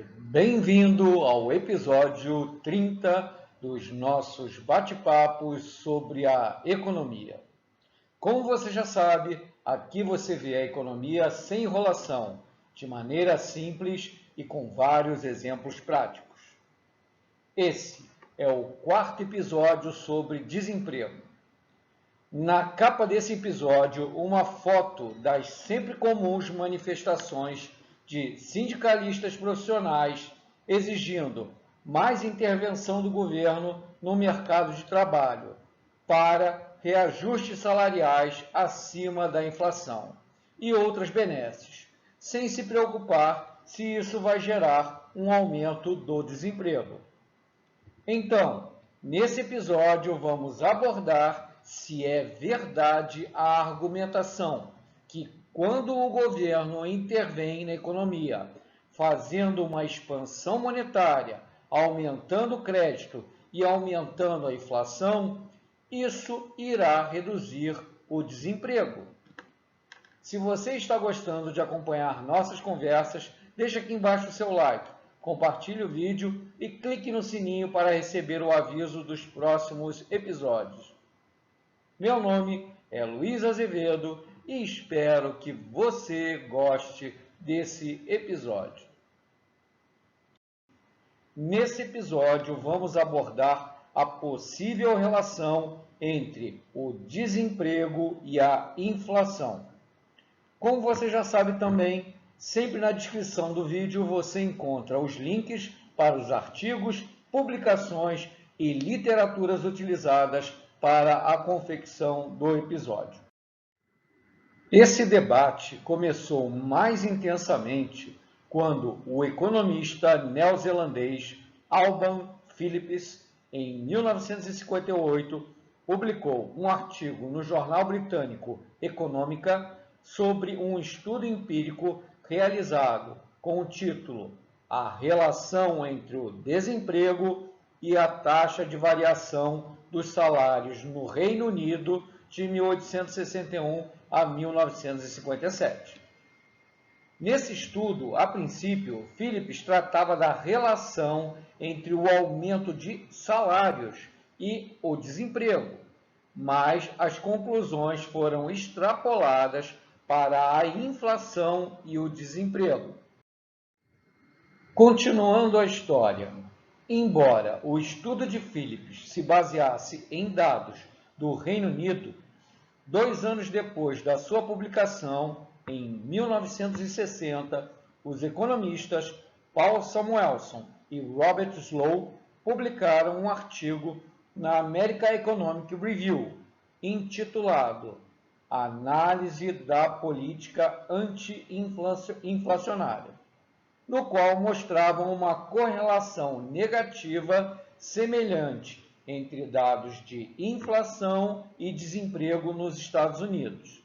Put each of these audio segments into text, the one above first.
Bem-vindo ao episódio 30 dos nossos bate-papos sobre a economia. Como você já sabe, aqui você vê a economia sem enrolação, de maneira simples e com vários exemplos práticos. Esse é o quarto episódio sobre desemprego. Na capa desse episódio, uma foto das sempre comuns manifestações de sindicalistas profissionais exigindo mais intervenção do governo no mercado de trabalho para reajustes salariais acima da inflação e outras benesses, sem se preocupar se isso vai gerar um aumento do desemprego. Então, nesse episódio vamos abordar se é verdade a argumentação que quando o governo intervém na economia, fazendo uma expansão monetária, aumentando o crédito e aumentando a inflação, isso irá reduzir o desemprego. Se você está gostando de acompanhar nossas conversas, deixa aqui embaixo o seu like, compartilhe o vídeo e clique no sininho para receber o aviso dos próximos episódios. Meu nome é Luiz Azevedo e espero que você goste desse episódio. Nesse episódio, vamos abordar a possível relação entre o desemprego e a inflação. Como você já sabe também, sempre na descrição do vídeo você encontra os links para os artigos, publicações e literaturas utilizadas para a confecção do episódio. Esse debate começou mais intensamente quando o economista neozelandês Alban Phillips, em 1958, publicou um artigo no jornal britânico Econômica sobre um estudo empírico realizado com o título A Relação entre o Desemprego e a Taxa de Variação dos Salários no Reino Unido de 1861 a 1957. Nesse estudo, a princípio, Phillips tratava da relação entre o aumento de salários e o desemprego, mas as conclusões foram extrapoladas para a inflação e o desemprego. Continuando a história, embora o estudo de Phillips se baseasse em dados do Reino Unido, 2 anos depois da sua publicação, em 1960, os economistas Paul Samuelson e Robert Slow publicaram um artigo na American Economic Review, intitulado Análise da Política Anti-Inflacionária, no qual mostravam uma correlação negativa semelhante entre dados de inflação e desemprego nos Estados Unidos,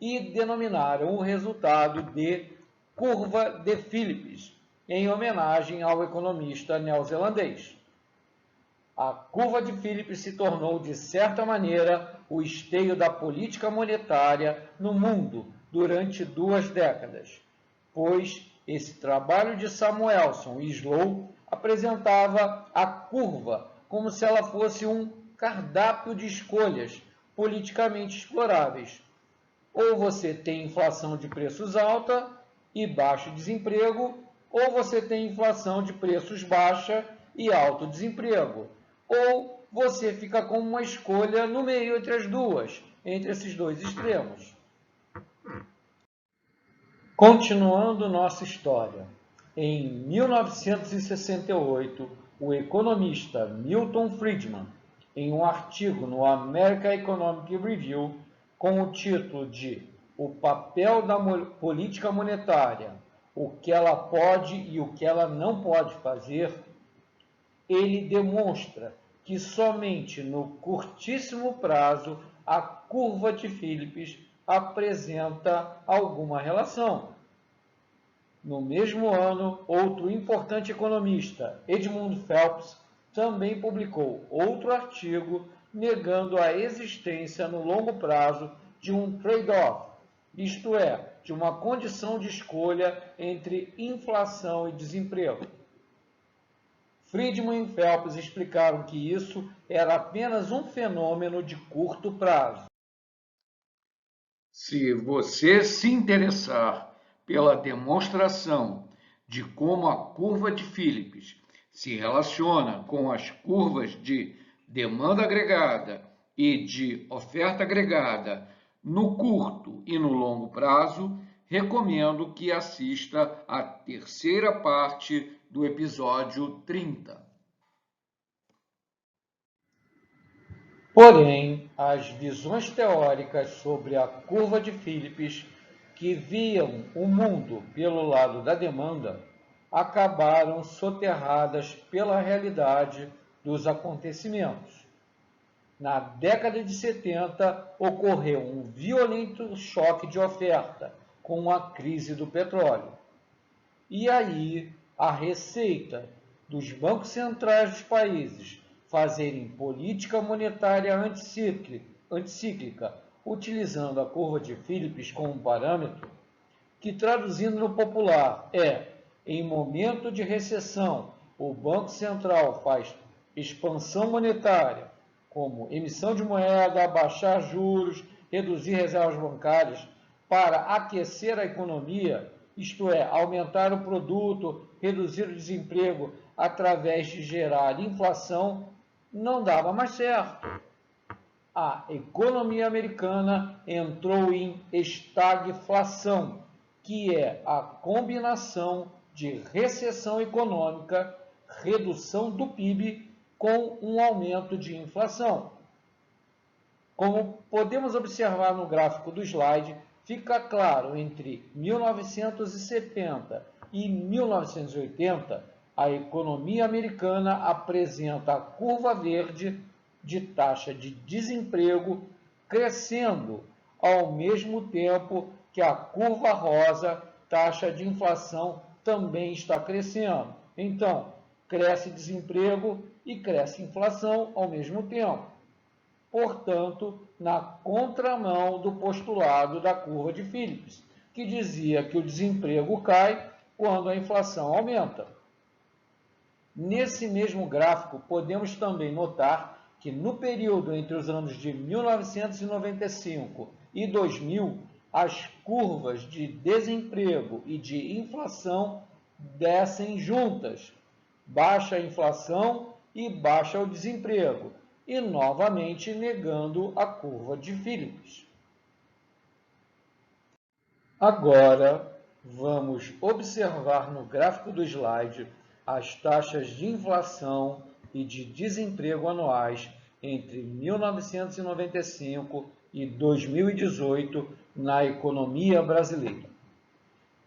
e denominaram o resultado de curva de Phillips, em homenagem ao economista neozelandês. A curva de Phillips se tornou, de certa maneira, o esteio da política monetária no mundo durante 2 décadas, pois esse trabalho de Samuelson e Slow apresentava a curva como se ela fosse um cardápio de escolhas politicamente exploráveis. Ou você tem inflação de preços alta e baixo desemprego, ou você tem inflação de preços baixa e alto desemprego. Ou você fica com uma escolha no meio entre as duas, entre esses dois extremos. Continuando nossa história, em 1968, o economista Milton Friedman, em um artigo no American Economic Review, com o título de O papel da política monetária, o que ela pode e o que ela não pode fazer, ele demonstra que somente no curtíssimo prazo a curva de Phillips apresenta alguma relação. No mesmo ano, outro importante economista, Edmund Phelps, também publicou outro artigo negando a existência no longo prazo de um trade-off isto é, de uma condição de escolha entre inflação e desemprego. Friedman e Phelps explicaram que isso era apenas um fenômeno de curto prazo. Se você se interessar pela demonstração de como a curva de Phillips se relaciona com as curvas de demanda agregada e de oferta agregada no curto e no longo prazo, recomendo que assista à terceira parte do episódio 30. Porém, as visões teóricas sobre a curva de Phillips, que viam o mundo pelo lado da demanda, acabaram soterradas pela realidade dos acontecimentos. Na década de 70, ocorreu um violento choque de oferta com a crise do petróleo. E aí, a receita dos bancos centrais dos países fazerem política monetária anticíclica, utilizando a curva de Phillips como parâmetro, que traduzindo no popular em momento de recessão, o Banco Central faz expansão monetária, como emissão de moeda, baixar juros, reduzir reservas bancárias, para aquecer a economia, isto é, aumentar o produto, reduzir o desemprego através de gerar inflação, não dava mais certo. A economia americana entrou em estagflação, que é a combinação de recessão econômica, redução do PIB com um aumento de inflação. Como podemos observar no gráfico do slide, fica claro entre 1970 e 1980, a economia americana apresenta a curva verde de taxa de desemprego crescendo ao mesmo tempo que a curva rosa, taxa de inflação, também está crescendo. Então, cresce desemprego e cresce inflação ao mesmo tempo. Portanto, na contramão do postulado da curva de Phillips, que dizia que o desemprego cai quando a inflação aumenta. Nesse mesmo gráfico, podemos também notar que no período entre os anos de 1995 e 2000, as curvas de desemprego e de inflação descem juntas. Baixa a inflação e baixa o desemprego, e novamente negando a curva de Phillips. Agora, vamos observar no gráfico do slide as taxas de inflação e de desemprego anuais entre 1995 e 2018 na economia brasileira.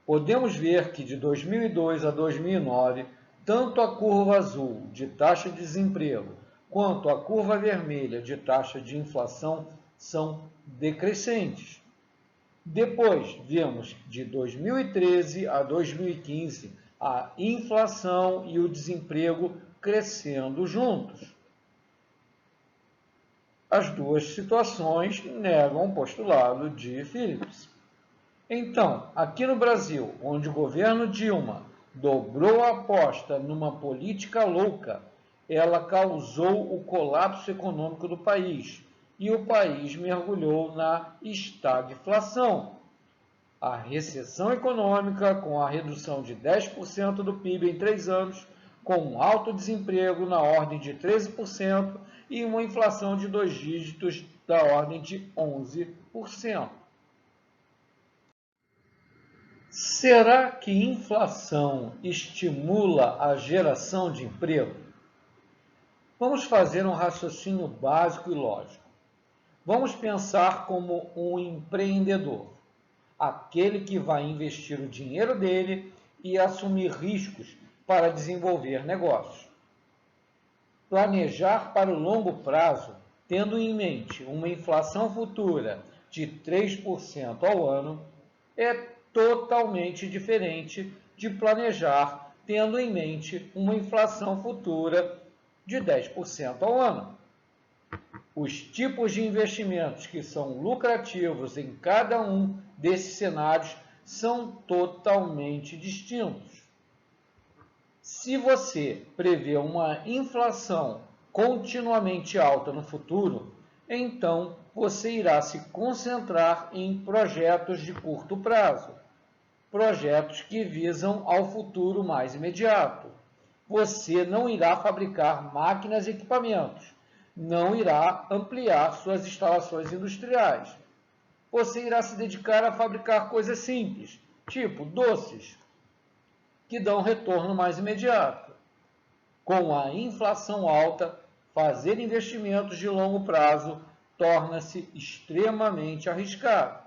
Podemos ver que de 2002 a 2009, tanto a curva azul de taxa de desemprego quanto a curva vermelha de taxa de inflação são decrescentes. Depois, vemos de 2013 a 2015 a inflação e o desemprego crescendo juntos. As duas situações negam o postulado de Phillips. Então, aqui no Brasil, onde o governo Dilma dobrou a aposta numa política louca, ela causou o colapso econômico do país e o país mergulhou na estagflação. A recessão econômica, com a redução de 10% do PIB em 3 anos, com um alto desemprego na ordem de 13% e uma inflação de 2 dígitos da ordem de 11%. Será que inflação estimula a geração de emprego? Vamos fazer um raciocínio básico e lógico. Vamos pensar como um empreendedor, aquele que vai investir o dinheiro dele e assumir riscos para desenvolver negócios. Planejar para o longo prazo, tendo em mente uma inflação futura de 3% ao ano, é totalmente diferente de planejar tendo em mente uma inflação futura de 10% ao ano. Os tipos de investimentos que são lucrativos em cada um desses cenários são totalmente distintos. Se você prevê uma inflação continuamente alta no futuro, então você irá se concentrar em projetos de curto prazo, projetos que visam ao futuro mais imediato. Você não irá fabricar máquinas e equipamentos, não irá ampliar suas instalações industriais. Você irá se dedicar a fabricar coisas simples, tipo doces, que dão retorno mais imediato. Com a inflação alta, fazer investimentos de longo prazo torna-se extremamente arriscado.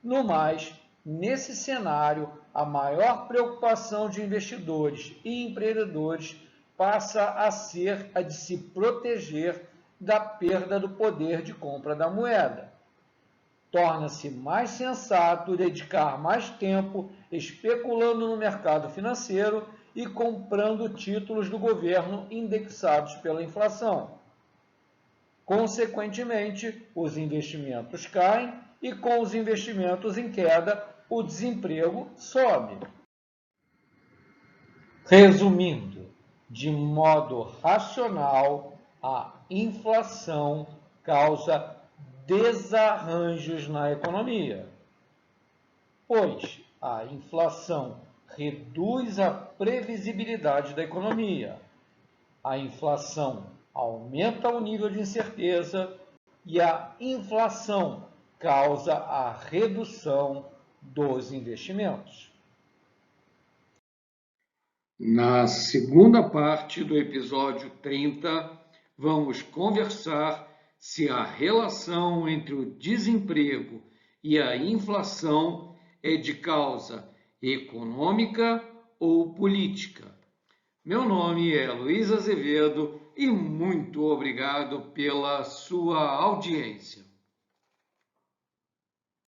No mais, nesse cenário, a maior preocupação de investidores e empreendedores passa a ser a de se proteger da perda do poder de compra da moeda. Torna-se mais sensato dedicar mais tempo especulando no mercado financeiro e comprando títulos do governo indexados pela inflação. Consequentemente, os investimentos caem e, com os investimentos em queda, o desemprego sobe. Resumindo, de modo racional, a inflação causa desarranjos na economia, pois a inflação reduz a previsibilidade da economia. A inflação aumenta o nível de incerteza e a inflação causa a redução dos investimentos. Na segunda parte do episódio 30, vamos conversar se a relação entre o desemprego e a inflação é de causa econômica ou política. Meu nome é Luiz Azevedo e muito obrigado pela sua audiência.